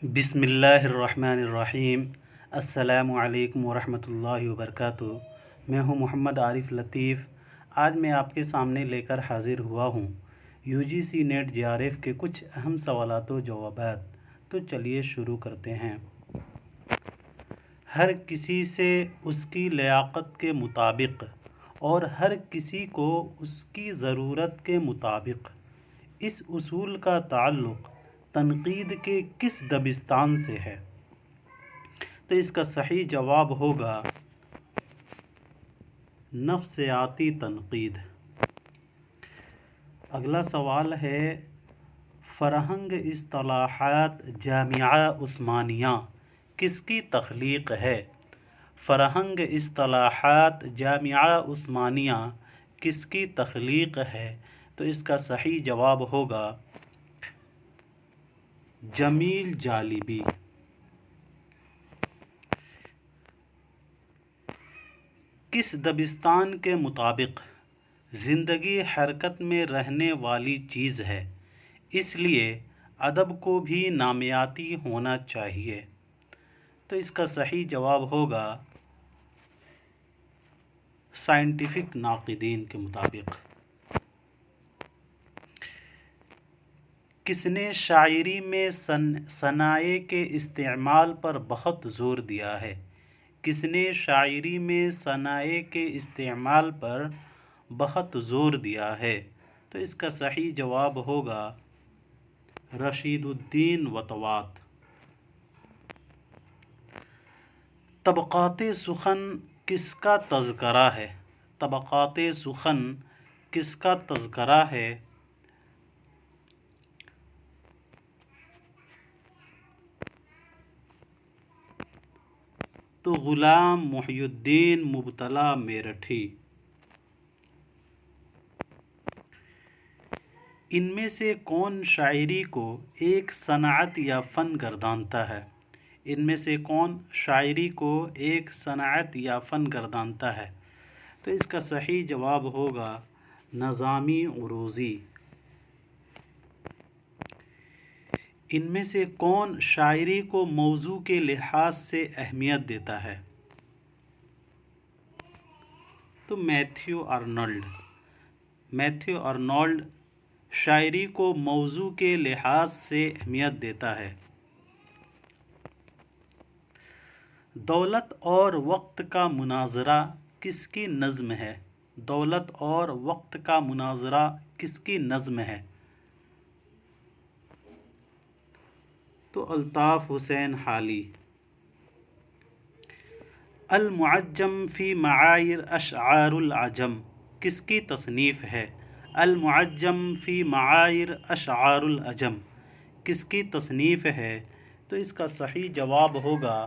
بسم اللہ الرحمن الرحیم۔ السلام علیکم ورحمۃ اللہ وبرکاتہ۔ میں ہوں محمد عارف لطیف۔ آج میں آپ کے سامنے لے کر حاضر ہوا ہوں UGC نیٹ JRF کے کچھ اہم سوالات و جوابات۔ تو چلیے شروع کرتے ہیں۔ ہر کسی سے اس کی لیاقت کے مطابق اور ہر کسی کو اس کی ضرورت کے مطابق، اس اصول کا تعلق تنقید کے کس دبستان سے ہے؟ تو اس کا صحیح جواب ہوگا نفسیاتی تنقید۔ اگلا سوال ہے، فرہنگ اصطلاحات جامعہ عثمانیہ کس کی تخلیق ہے؟ فرہنگ اصطلاحات جامعہ عثمانیہ کس کی تخلیق ہے؟ تو اس کا صحیح جواب ہوگا جمیل جالبی۔ کس دبستان کے مطابق زندگی حرکت میں رہنے والی چیز ہے، اس لیے ادب کو بھی نامیاتی ہونا چاہیے؟ تو اس کا صحیح جواب ہوگا سائنٹیفک ناقدین کے مطابق۔ کس نے شاعری میں صنائع کے استعمال پر بہت زور دیا ہے؟ کس نے شاعری میں صنائع کے استعمال پر بہت زور دیا ہے؟ تو اس کا صحیح جواب ہوگا رشید الدین وطوات۔ طبقات سخن کس کا تذکرہ ہے؟ طبقات سخن کس کا تذکرہ ہے؟ تو غلام محی الدین مبتلا میرٹھی۔ ان میں سے کون شاعری کو ایک صنعت یا فن گردانتا ہے؟ ان میں سے کون شاعری کو ایک صنعت یا فن گردانتا ہے؟ تو اس کا صحیح جواب ہوگا نظامی عروضی۔ ان میں سے کون شاعری کو موضوع کے لحاظ سے اہمیت دیتا ہے؟ تو میتھیو آرنولڈ۔ میتھیو آرنولڈ شاعری کو موضوع کے لحاظ سے اہمیت دیتا ہے۔ دولت اور وقت کا مناظرہ کس کی نظم ہے؟ دولت اور وقت کا مناظرہ کس کی نظم ہے؟ تو الطاف حسین حالی۔ المعجم فی معایر اشعار العجم کس کی تصنیف ہے؟ المعجم فی معایر اشعار العجم کس کی تصنیف ہے؟ تو اس کا صحیح جواب ہوگا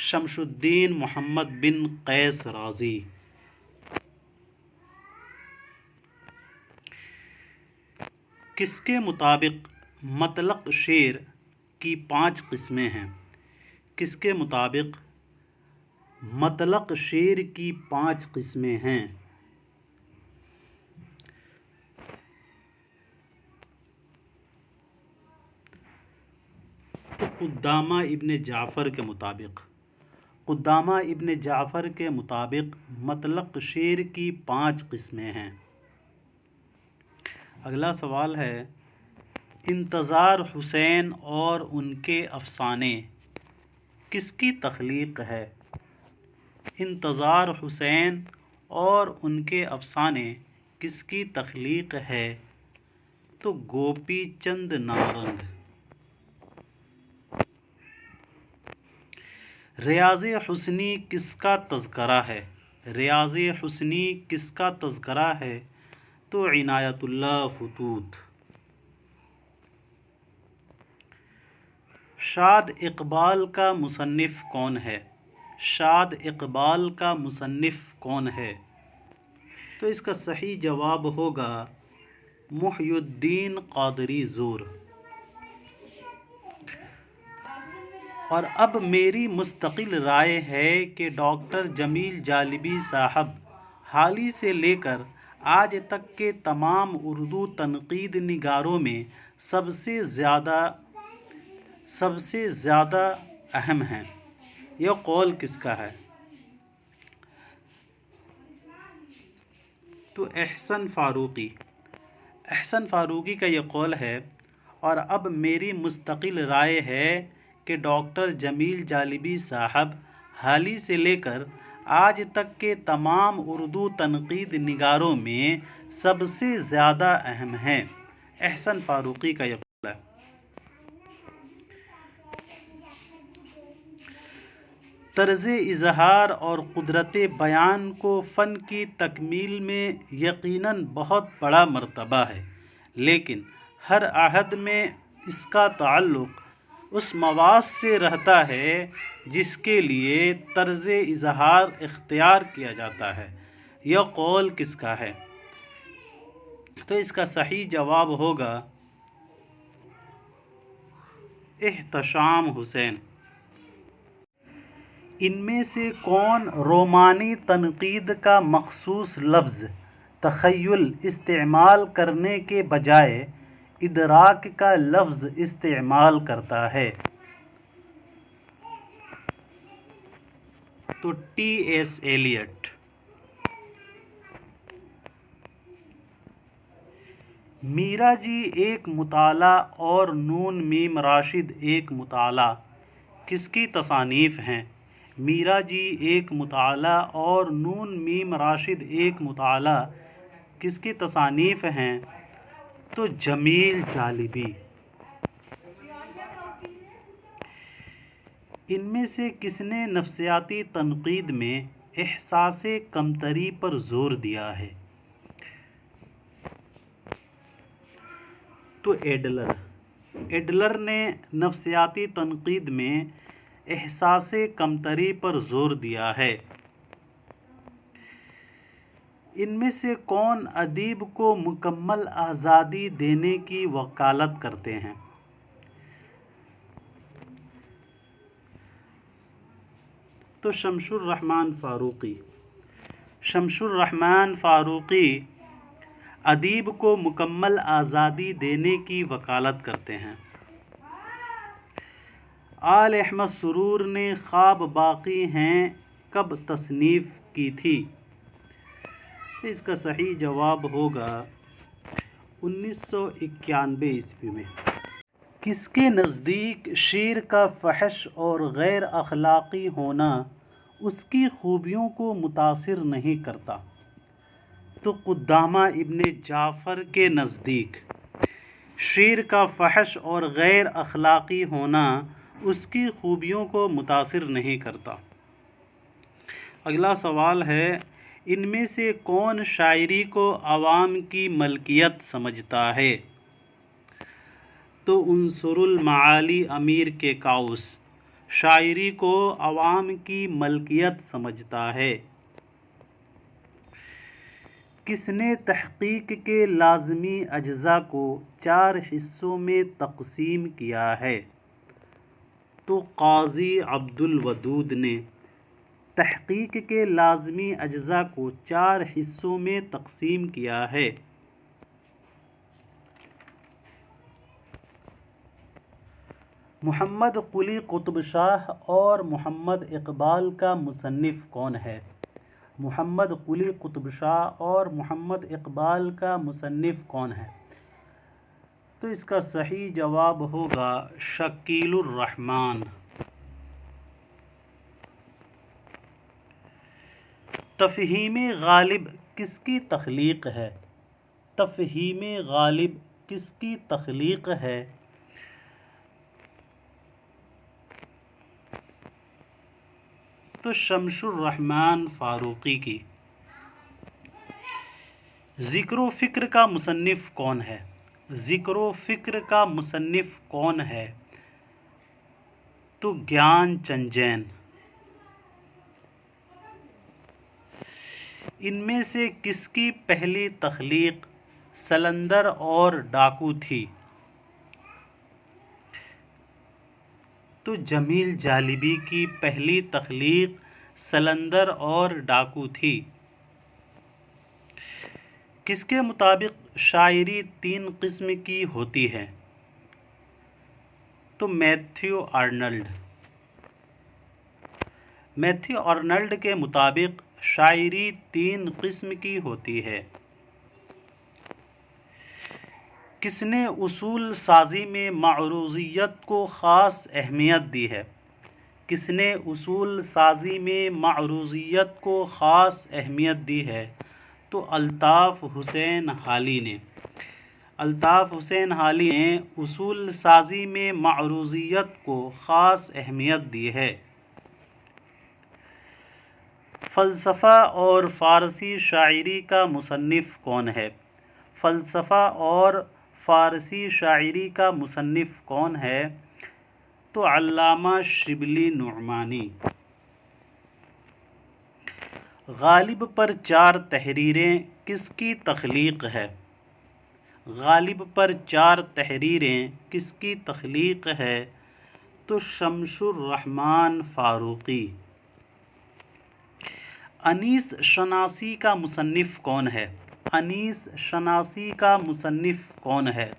شمس الدین محمد بن قیس رازی۔ کس کے مطابق مطلق شعر کی 5 قسمیں ہیں؟ کس کے مطابق مطلق شعر کی 5 قسمیں ہیں؟ تو قدامہ ابن جعفر کے مطابق۔ قدامہ ابن جعفر کے مطابق مطلق شعر کی 5 قسمیں ہیں۔ اگلا سوال ہے، انتظار حسین اور ان کے افسانے کس کی تخلیق ہے؟ انتظار حسین اور ان کے افسانے کس کی تخلیق ہے؟ تو گوپی چند نارنگ۔ ریاض حسنی کس کا تذکرہ ہے؟ ریاض حسنی کس کا تذکرہ ہے؟ تو عنایت اللہ فتوت۔ شاد اقبال کا مصنف کون ہے؟ شاد اقبال کا مصنف کون ہے؟ تو اس کا صحیح جواب ہوگا محی الدین قادری زور۔ اور اب میری مستقل رائے ہے کہ ڈاکٹر جمیل جالبی صاحب حال ہی سے لے کر آج تک کے تمام اردو تنقید نگاروں میں سب سے زیادہ اہم ہیں، یہ قول کس کا ہے؟ تو احسن فاروقی کا یہ قول ہے۔ اور اب میری مستقل رائے ہے کہ ڈاکٹر جمیل جالبی صاحب حال ہی سے لے کر آج تک کے تمام اردو تنقید نگاروں میں سب سے زیادہ اہم ہیں۔ احسن فاروقی کا یہ قول ہے۔ طرز اظہار اور قدرت بیان کو فن کی تکمیل میں یقیناً بہت بڑا مرتبہ ہے، لیکن ہر عہد میں اس کا تعلق اس مواد سے رہتا ہے جس کے لیے طرز اظہار اختیار کیا جاتا ہے۔ یہ قول کس کا ہے؟ تو اس کا صحیح جواب ہوگا احتشام حسین۔ ان میں سے کون رومانی تنقید کا مخصوص لفظ تخیل استعمال کرنے کے بجائے ادراک کا لفظ استعمال کرتا ہے؟ تو ٹی ایس ایلیٹ۔ میرا جی ایک مطالعہ اور نون میم راشد ایک مطالعہ کس کی تصانیف ہیں؟ میرا جی ایک مطالعہ اور نون میم راشد ایک مطالعہ کس کی تصانیف ہیں؟ تو جمیل جالبی۔ ان میں سے کس نے نفسیاتی تنقید میں احساس کمتری پر زور دیا ہے؟ تو ایڈلر نے نفسیاتی تنقید میں احساس کمتری پر زور دیا ہے۔ ان میں سے کون ادیب کو مکمل آزادی دینے کی وکالت کرتے ہیں؟ تو شمس الرحمن فاروقی ادیب کو مکمل آزادی دینے کی وکالت کرتے ہیں۔ آل احمد سرور نے خواب باقی ہیں کب تصنیف کی تھی؟ اس کا صحیح جواب ہوگا 1991 عیسوی میں۔ کس کے نزدیک شعر کا فحش اور غیر اخلاقی ہونا اس کی خوبیوں کو متاثر نہیں کرتا؟ تو قدامہ ابن جعفر کے نزدیک شعر کا فحش اور غیر اخلاقی ہونا اس کی خوبیوں کو متاثر نہیں کرتا۔ اگلا سوال ہے، ان میں سے کون شاعری کو عوام کی ملکیت سمجھتا ہے؟ تو عنصر المعالی امیر کے کاؤس شاعری کو عوام کی ملکیت سمجھتا ہے۔ کس نے تحقیق کے لازمی اجزاء کو 4 حصوں میں تقسیم کیا ہے؟ تو قاضی عبد الودود نے تحقیق کے لازمی اجزاء کو 4 حصوں میں تقسیم کیا ہے۔ محمد قلی قطب شاہ اور محمد اقبال کا مصنف کون ہے؟ محمد قلی قطب شاہ اور محمد اقبال کا مصنف کون ہے؟ تو اس کا صحیح جواب ہوگا شکیل الرحمن۔ تفہیم غالب کس کی تخلیق ہے؟ تفہیم غالب کس کی تخلیق ہے؟ تو شمس الرحمن فاروقی کی۔ ذکر و فکر کا مصنف کون ہے؟ ذکر و فکر کا مصنف کون ہے؟ تو گیان چند جین۔ ان میں سے کس کی پہلی تخلیق سلندر اور ڈاکو تھی؟ تو جمیل جالبی کی پہلی تخلیق سلندر اور ڈاکو تھی۔ کس کے مطابق شاعری 3 قسم کی ہوتی ہے؟ تو میتھیو آرنلڈ کے مطابق شاعری 3 قسم کی ہوتی ہے۔ کس نے اصول سازی میں معروضیت کو خاص اہمیت دی ہے؟ کس نے اصول سازی میں معروضیت کو خاص اہمیت دی ہے؟ تو الطاف حسین حالی نے اصول سازی میں معروضیت کو خاص اہمیت دی ہے۔ فلسفہ اور فارسی شاعری کا مصنف کون ہے؟ فلسفہ اور فارسی شاعری کا مصنف کون ہے؟ تو علامہ شبلی نعمانی۔ غالب پر 4 تحریریں کس کی تخلیق ہے؟ غالب پر 4 تحریریں کس کی تخلیق ہے؟ تو شمس الرحمن فاروقی۔ انیس شناسی کا مصنف کون ہے؟ انیس شناسی کا مصنف کون ہے؟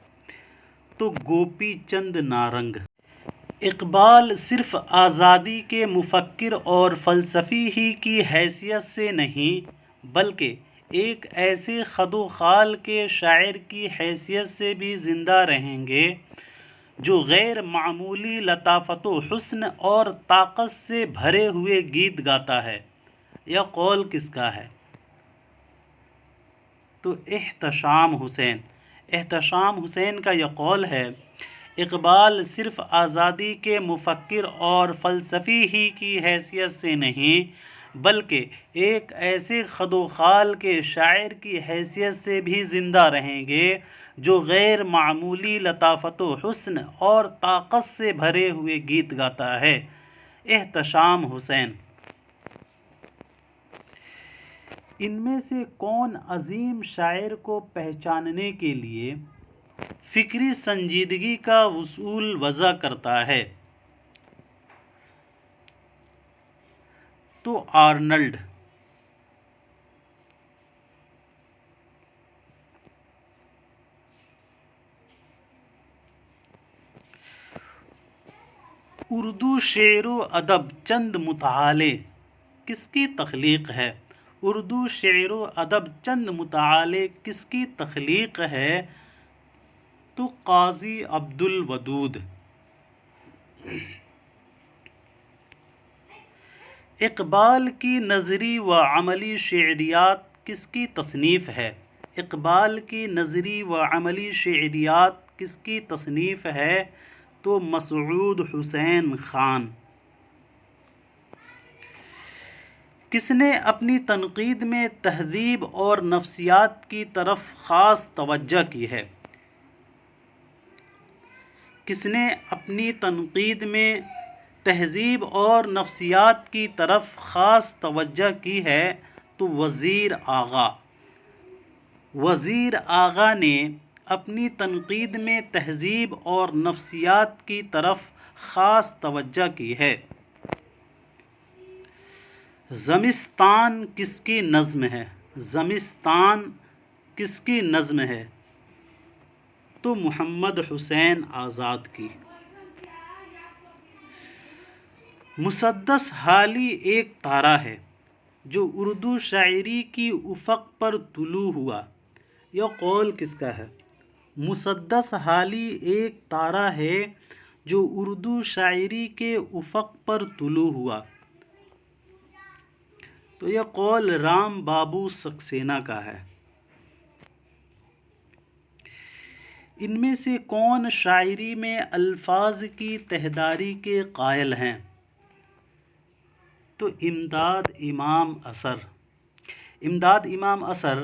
تو گوپی چند نارنگ۔ اقبال صرف آزادی کے مفکر اور فلسفی ہی کی حیثیت سے نہیں بلکہ ایک ایسے خد و خال کے شاعر کی حیثیت سے بھی زندہ رہیں گے جو غیر معمولی لطافت و حسن اور طاقت سے بھرے ہوئے گیت گاتا ہے۔ یہ قول کس کا ہے؟ تو احتشام حسین کا یہ قول ہے۔ اقبال صرف آزادی کے مفکر اور فلسفی ہی کی حیثیت سے نہیں بلکہ ایک ایسے خد و خال کے شاعر کی حیثیت سے بھی زندہ رہیں گے جو غیر معمولی لطافت و حسن اور طاقت سے بھرے ہوئے گیت گاتا ہے۔ احتشام حسین۔ ان میں سے کون عظیم شاعر کو پہچاننے کے لیے فکری سنجیدگی کا اصول وضع کرتا ہے؟ تو آرنلڈ۔ اردو شعر و ادب چند متعالے کس کی تخلیق ہے؟ اردو شعر و ادب چند متعالے کس کی تخلیق ہے؟ تو قاضی عبد الودود۔ اقبال کی نظری و عملی شعریات کس کی تصنیف ہے؟ اقبال کی نظری و عملی شعریات کس کی تصنیف ہے؟ تو مسعود حسین خان۔ کس نے اپنی تنقید میں تہذیب اور نفسیات کی طرف خاص توجہ کی ہے؟ کس نے اپنی تنقید میں تہذیب اور نفسیات کی طرف خاص توجہ کی ہے؟ تو وزیر آغا نے اپنی تنقید میں تہذیب اور نفسیات کی طرف خاص توجہ کی ہے۔ زمستان کس کی نظم ہے؟ زمستان کس کی نظم ہے؟ تو محمد حسین آزاد کی۔ مسدس حالی ایک تارہ ہے جو اردو شاعری کی افق پر طلوع ہوا۔ یہ قول کس کا ہے؟ مسدس حالی ایک تارہ ہے جو اردو شاعری کے افق پر طلوع ہوا۔ تو یہ قول رام بابو سکسینہ کا ہے۔ ان میں سے کون شاعری میں الفاظ کی تہداری کے قائل ہیں؟ تو امداد امام اثر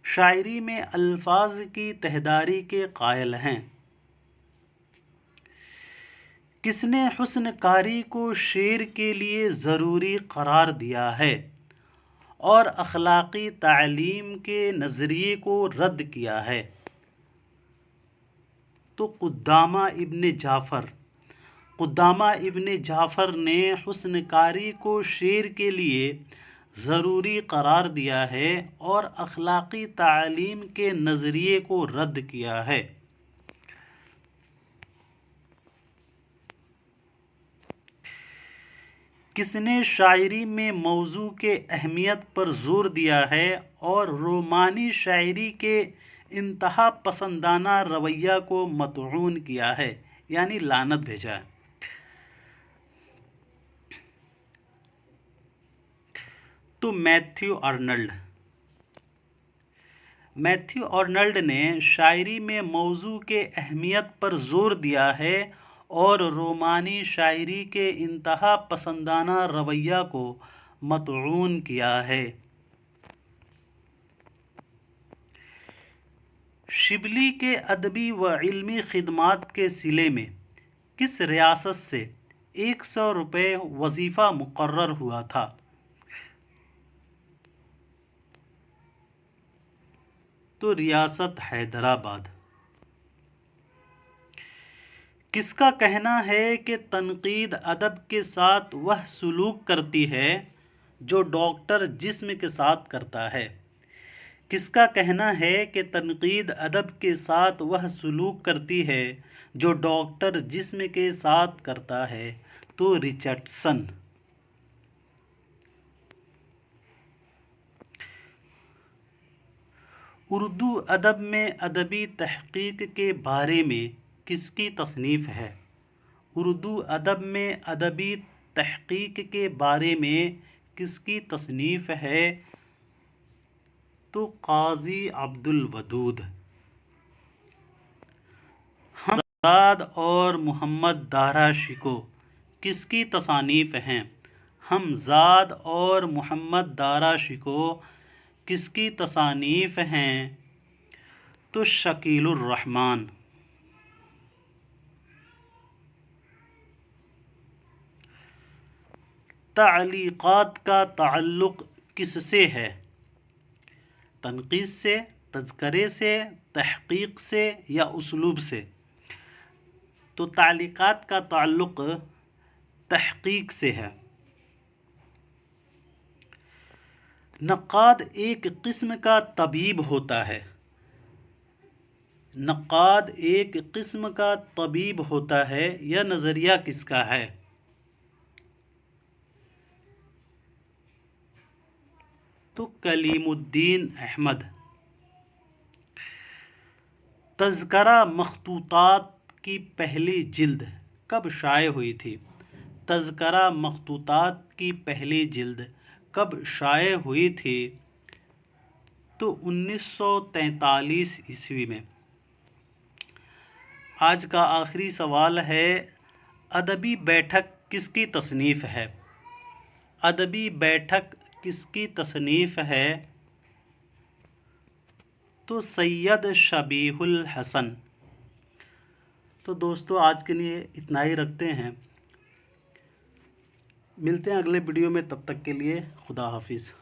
شاعری میں الفاظ کی تہداری کے قائل ہیں۔ کس نے حسن کاری کو شعر کے لیے ضروری قرار دیا ہے اور اخلاقی تعلیم کے نظریے کو رد کیا ہے؟ تو قدامہ ابن جعفر نے حسن کاری کو شعر کے لیے ضروری قرار دیا ہے اور اخلاقی تعلیم کے نظریے کو رد کیا ہے۔ کس نے شاعری میں موضوع کے اہمیت پر زور دیا ہے اور رومانی شاعری کے انتہا پسندانہ رویہ کو مطعون کیا ہے، یعنی لعنت بھیجا ہے؟ تو میتھیو آرنلڈ۔ میتھیو آرنلڈ نے شاعری میں موضوع کے اہمیت پر زور دیا ہے اور رومانی شاعری کے انتہا پسندانہ رویہ کو مطعون کیا ہے۔ شبلی کے ادبی و علمی خدمات کے صلے میں کس ریاست سے 100 روپے وظیفہ مقرر ہوا تھا؟ تو ریاست حیدرآباد۔ کس کا کہنا ہے کہ تنقید ادب کے ساتھ وہ سلوک کرتی ہے جو ڈاکٹر جسم کے ساتھ کرتا ہے؟ کس کا کہنا ہے کہ تنقید ادب کے ساتھ وہ سلوک کرتی ہے جو ڈاکٹر جسم کے ساتھ کرتا ہے؟ تو رچرڈسن۔ اردو ادب میں ادبی تحقیق کے بارے میں کس کی تصنیف ہے؟ اردو ادب میں ادبی تحقیق کے بارے میں کس کی تصنیف ہے؟ تو قاضی عبدالودود۔ حمزاد اور محمد دارا شکوہ کس کی تصانیف ہیں؟ حمزاد اور محمد دارا شکوہ کس کی تصانیف ہیں؟ تو شکیل الرحمن۔ تعلیقات کا تعلق کس سے ہے؟ تنقید سے، تذکرے سے، تحقیق سے یا اسلوب سے؟ تو تعلیقات کا تعلق تحقیق سے ہے۔ نقاد ایک قسم کا طبیب ہوتا ہے۔ نقاد ایک قسم کا طبیب ہوتا ہے، یہ نظریہ کس کا ہے؟ تو کلیم الدین احمد۔ تذکرہ مخطوطات کی پہلی جلد کب شائع ہوئی تھی؟ تذکرہ مخطوطات کی پہلی جلد کب شائع ہوئی تھی؟ تو 1943 عیسوی میں۔ آج کا آخری سوال ہے، ادبی بیٹھک کس کی تصنیف ہے؟ ادبی بیٹھک کس کی تصنیف ہے؟ تو سید شبیہ الحسن۔ تو دوستو آج کے لیے اتنا ہی رکھتے ہیں، ملتے ہیں اگلے ویڈیو میں، تب تک کے لیے خدا حافظ۔